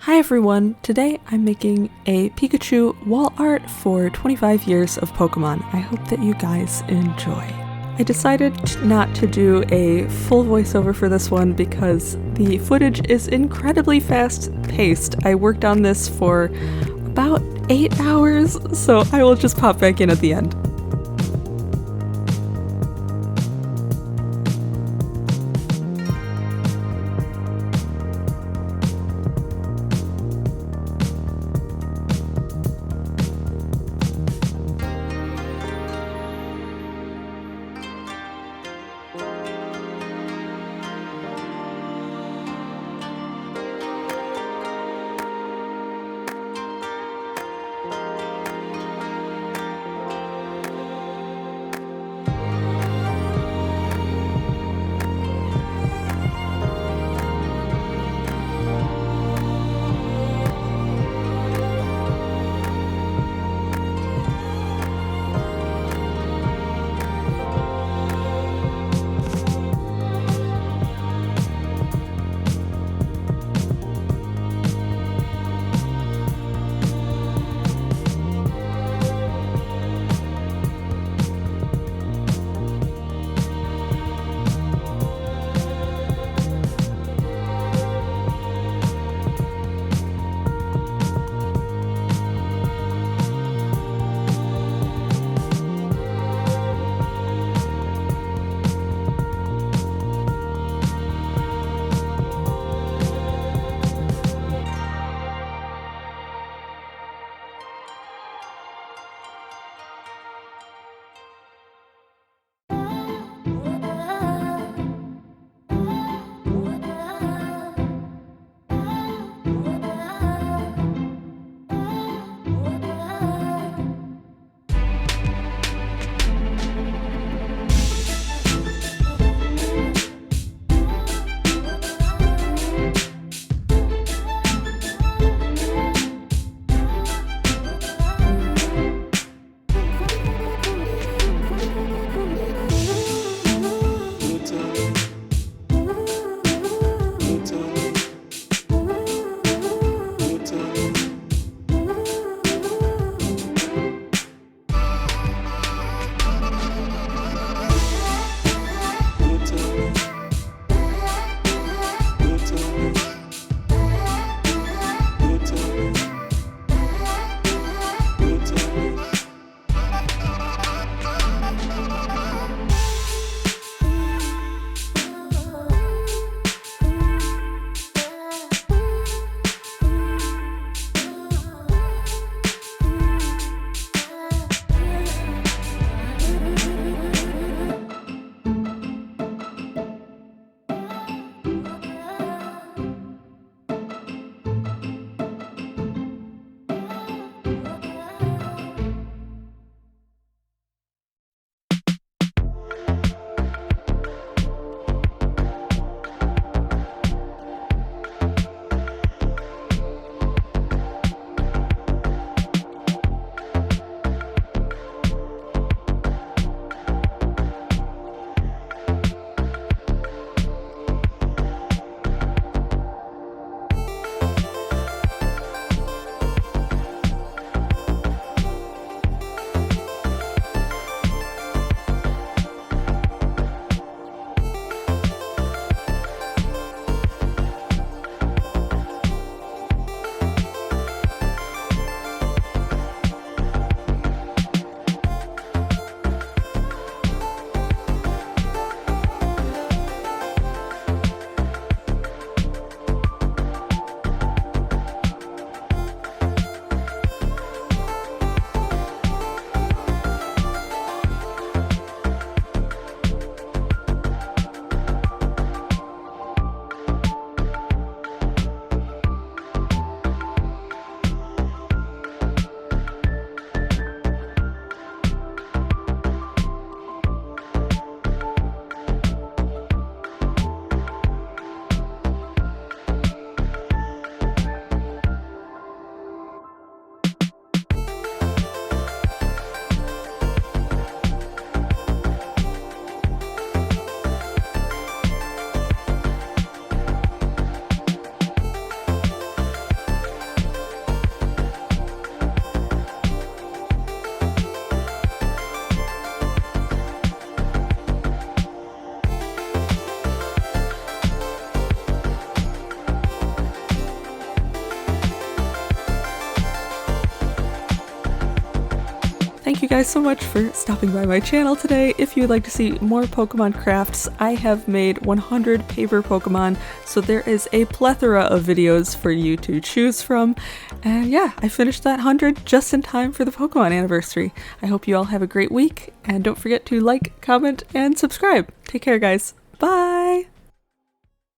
Hi everyone, today I'm making a Pikachu wall art for 25 years of Pokemon. I hope that you guys enjoy. I decided not to do a full voiceover for this one because the footage is incredibly fast-paced. I worked on this for about 8 hours, so I will just pop back in at the end. thank you guys so much for stopping by my channel today. If you would like to see more Pokemon crafts, I have made 100 paper Pokemon, so there is a plethora of videos for you to choose from. And yeah, I finished that 100 just in time for the Pokemon anniversary. I hope you all have a great week, and don't forget to like, comment, and subscribe. Take care, guys. Bye!